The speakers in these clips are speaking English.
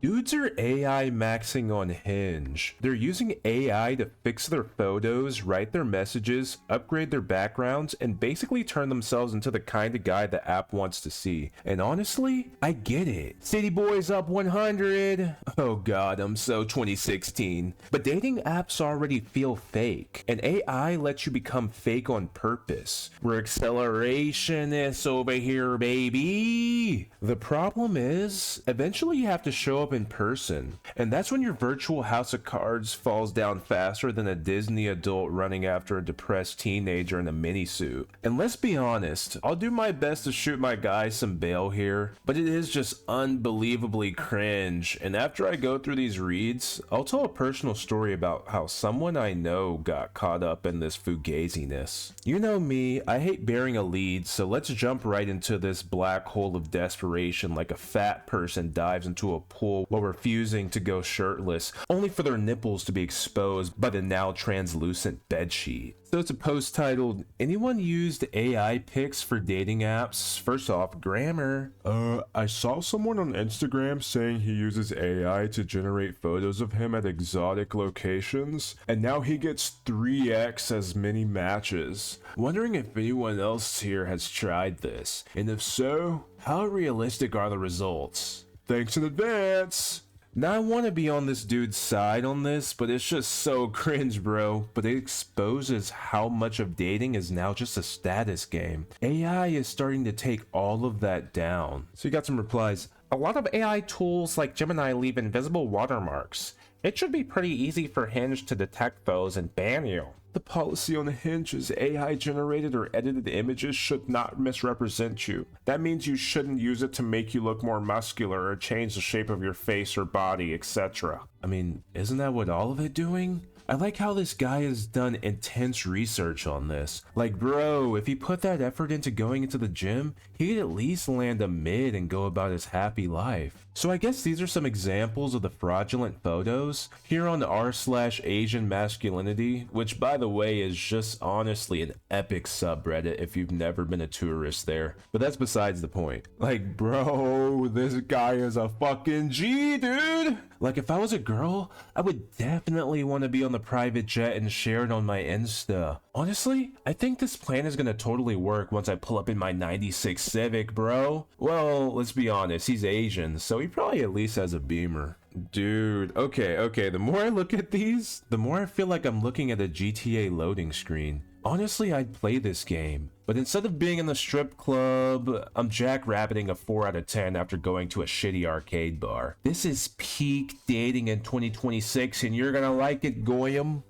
Dudes are AI maxing on Hinge. They're using AI to fix their photos, write their messages, upgrade their backgrounds, and basically turn themselves into the kind of guy the app wants to see. And honestly, I get it. City Boys up 100. Oh god, I'm so 2016. But dating apps already feel fake, and AI lets you become fake on purpose. We're accelerationists over here, baby. The problem is, eventually you have to show up in person, and that's when your virtual house of cards falls down faster than a Disney adult running after a depressed teenager in a minisuit. And let's be honest, I'll do my best to shoot my guy some bail here, but it is just unbelievably cringe. And after I go through these reads, I'll tell a personal story about how someone I know got caught up in this fugaziness. You know me, I hate bearing a lead, so let's jump right into this black hole of desperation like a fat person dives into a pool while refusing to go shirtless, only for their nipples to be exposed by the now translucent bedsheet. So it's a post titled, "Anyone used AI pics for dating apps?" First off, grammar. I saw someone on Instagram saying he uses AI to generate photos of him at exotic locations, and now he gets 3x as many matches. Wondering if anyone else here has tried this, and if so, how realistic are the results? Thanks in advance! Now I want to be on this dude's side on this, but it's just so cringe, bro. But it exposes how much of dating is now just a status game. AI is starting to take all of that down. So you got some replies. A lot of AI tools like Gemini leave invisible watermarks. It should be pretty easy for Hinge to detect those and ban you. The policy on Hinge is AI generated or edited images should not misrepresent you. That means you shouldn't use it to make you look more muscular or change the shape of your face or body, etc. I mean, isn't that what all of it doing? I like how this guy has done intense research on this. Like, bro, if he put that effort into going into the gym, he could at least land a mid and go about his happy life. So I guess these are some examples of the fraudulent photos here on r/Asian masculinity, which by the way is just honestly an epic subreddit if you've never been a tourist there. But that's besides the point. Like, bro, this guy is a fucking G, dude! Like, if I was a girl, I would definitely want to be on the private jet and share it on my Insta. Honestly, I think this plan is gonna totally work once I pull up in my 96 Civic, bro. Well, let's be honest, he's Asian, so he probably at least has a Beamer. Dude, okay, the more I look at these, the more I feel like I'm looking at a GTA loading screen. Honestly, I'd play this game, but instead of being in the strip club, I'm jackrabbiting a 4 out of 10 after going to a shitty arcade bar. This is peak dating in 2026 and you're gonna like it, Goyam.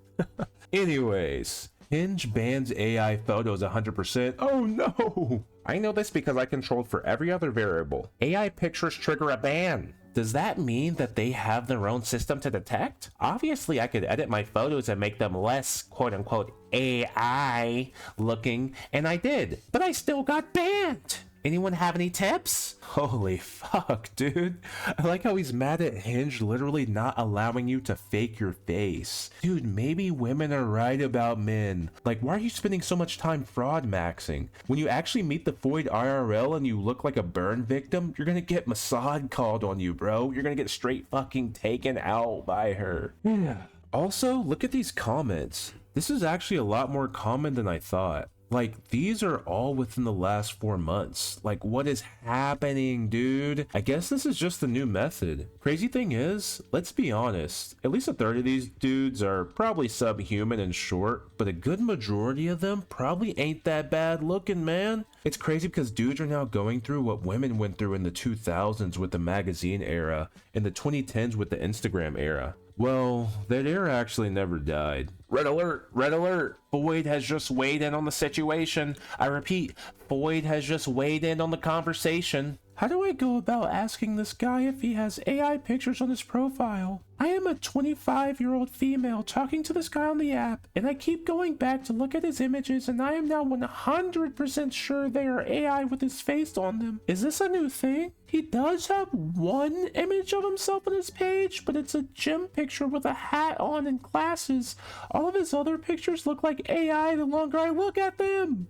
Anyways, Hinge bans AI photos 100%. Oh no! I know this because I controlled for every other variable. AI pictures trigger a ban. Does that mean that they have their own system to detect? Obviously, I could edit my photos and make them less quote-unquote AI looking, and I did, but I still got banned. Anyone have any tips? Holy fuck, dude. I like how he's mad at Hinge literally not allowing you to fake your face. Dude, maybe women are right about men. Like, why are you spending so much time fraud maxing? When you actually meet the void IRL and you look like a burn victim, you're gonna get Mossad called on you, bro. You're gonna get straight fucking taken out by her. Yeah. Also, look at these comments. This is actually a lot more common than I thought. Like, these are all within the last 4 months. Like, what is happening, dude? I guess this is just the new method. Crazy thing is, let's be honest, at least a third of these dudes are probably subhuman and short, but a good majority of them probably ain't that bad looking, man. It's crazy because dudes are now going through what women went through in the 2000s with the magazine era, and the 2010s with the Instagram era. Well, that era actually never died. Red alert! Red alert! Boyd has just weighed in on the situation. I repeat, Boyd has just weighed in on the conversation. How do I go about asking this guy if he has AI pictures on his profile? I am a 25-year-old female talking to this guy on the app, and I keep going back to look at his images, and I am now 100% sure they are AI with his face on them. Is this a new thing? He does have one image of himself on his page, but it's a gym picture with a hat on and glasses. All of his other pictures look like AI the longer I look at them.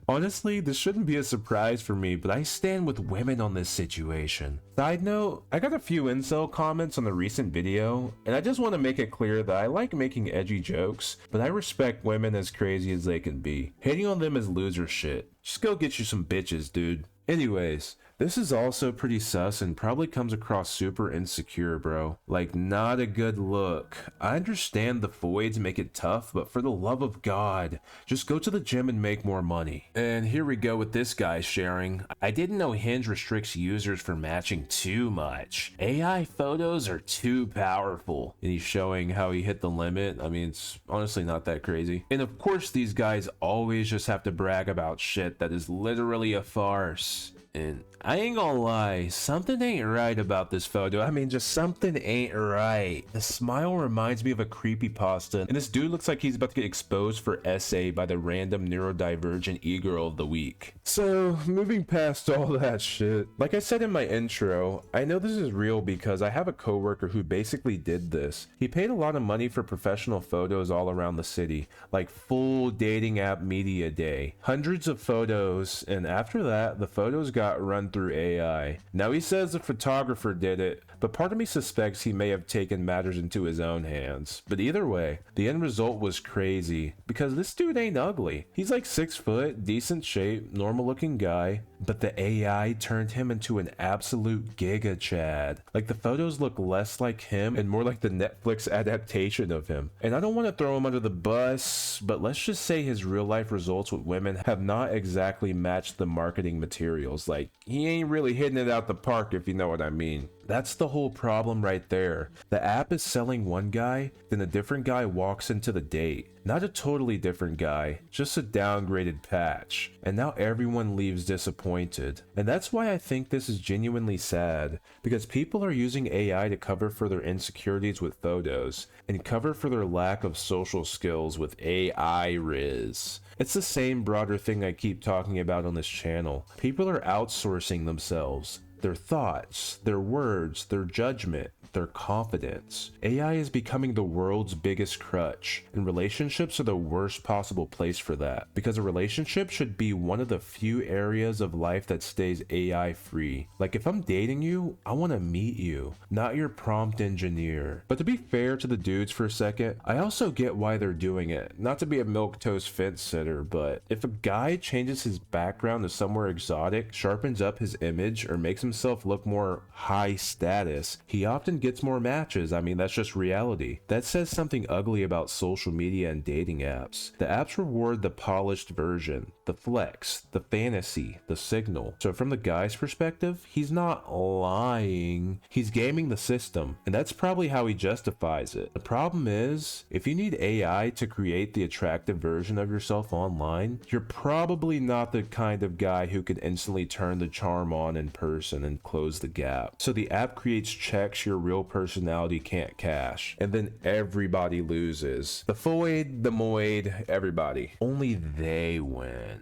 Honestly, this shouldn't be a surprise for me, but I stand with women on this situation. Side note, I got a few incel comments on the recent video, and I just want to make it clear that I like making edgy jokes, but I respect women as crazy as they can be. Hating on them is loser shit. Just go get you some bitches, dude. Anyways, this is also pretty sus and probably comes across super insecure, bro. Like, not a good look. I understand the voids make it tough, but for the love of God, just go to the gym and make more money. And here we go with this guy sharing. I didn't know Hinge restricts users for matching too much. AI photos are too powerful. And he's showing how he hit the limit. I mean, it's honestly not that crazy. And of course, these guys always just have to brag about shit that is literally a farce. And I ain't gonna lie, something ain't right about this photo. I mean, just something ain't right. The smile reminds me of a creepypasta, and this dude looks like he's about to get exposed for essay by the random neurodivergent e-girl of the week. So, moving past all that shit, like I said in my intro, I know this is real because I have a coworker who basically did this. He paid a lot of money for professional photos all around the city, like full dating app media day. Hundreds of photos, and after that, the photos got run through AI. Now he says the photographer did it, but part of me suspects he may have taken matters into his own hands. But either way, the end result was crazy, because this dude ain't ugly. He's like 6 foot, decent shape, normal looking guy, but the AI turned him into an absolute giga chad. Like, the photos look less like him and more like the Netflix adaptation of him. And I don't want to throw him under the bus, but let's just say his real life results with women have not exactly matched the marketing materials. Like, he ain't really hitting it out the park, if you know what I mean. That's the whole problem right there. The app is selling one guy, then a different guy walks into the date. Not a totally different guy, just a downgraded patch. And now everyone leaves disappointed. And that's why I think this is genuinely sad, because people are using AI to cover for their insecurities with photos, and cover for their lack of social skills with AI riz. It's the same broader thing I keep talking about on this channel. People are outsourcing themselves. Their thoughts, their words, their judgment, their confidence. AI is becoming the world's biggest crutch, and relationships are the worst possible place for that, because a relationship should be one of the few areas of life that stays AI free. Like, if I'm dating you, I want to meet you, not your prompt engineer. But to be fair to the dudes for a second, I also get why they're doing it. Not to be a milquetoast fence sitter, but if a guy changes his background to somewhere exotic, sharpens up his image, or makes himself look more high status, he often gets more matches. I mean, that's just reality. That says something ugly about social media and dating apps. The apps reward the polished version, the flex, the fantasy, the signal. So from the guy's perspective, he's not lying, he's gaming the system, and that's probably how he justifies it. The problem is, if you need AI to create the attractive version of yourself online, you're probably not the kind of guy who can instantly turn the charm on in person and close the gap. So the app creates checks your real personality can't cash, and then everybody loses. The foid, the moid, everybody. Only they win.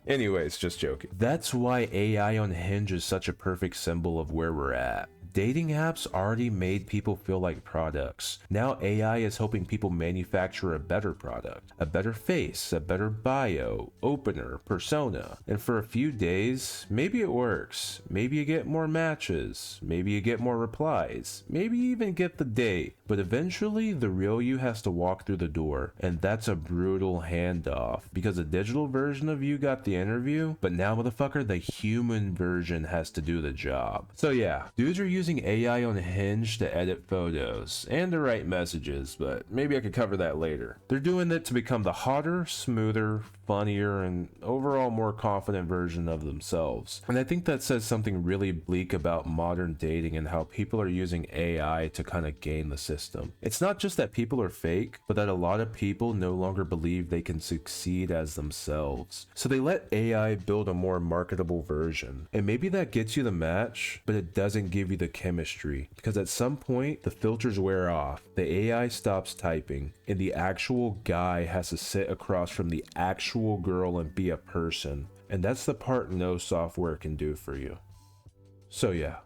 Anyways, just joking. That's why AI on Hinge is such a perfect symbol of where we're at. Dating apps already made people feel like products. Now AI is helping people manufacture a better product, a better face, a better bio, opener, persona. And for a few days, maybe it works. Maybe you get more matches. Maybe you get more replies. Maybe you even get the date. But eventually, the real you has to walk through the door. And that's a brutal handoff, because the digital version of you got the interview, but now, motherfucker, the human version has to do the job. So yeah, dudes are using AI on Hinge to edit photos and to write messages, but maybe I could cover that later. They're doing it to become the hotter, smoother, funnier, and overall more confident version of themselves. And I think that says something really bleak about modern dating and how people are using AI to kind of game the system. It's not just that people are fake, but that a lot of people no longer believe they can succeed as themselves. So they let AI build a more marketable version. And maybe that gets you the match, but it doesn't give you the chemistry, because at some point the filters wear off, the AI stops typing, and the actual guy has to sit across from the actual girl and be a person. And that's the part no software can do for you. So yeah,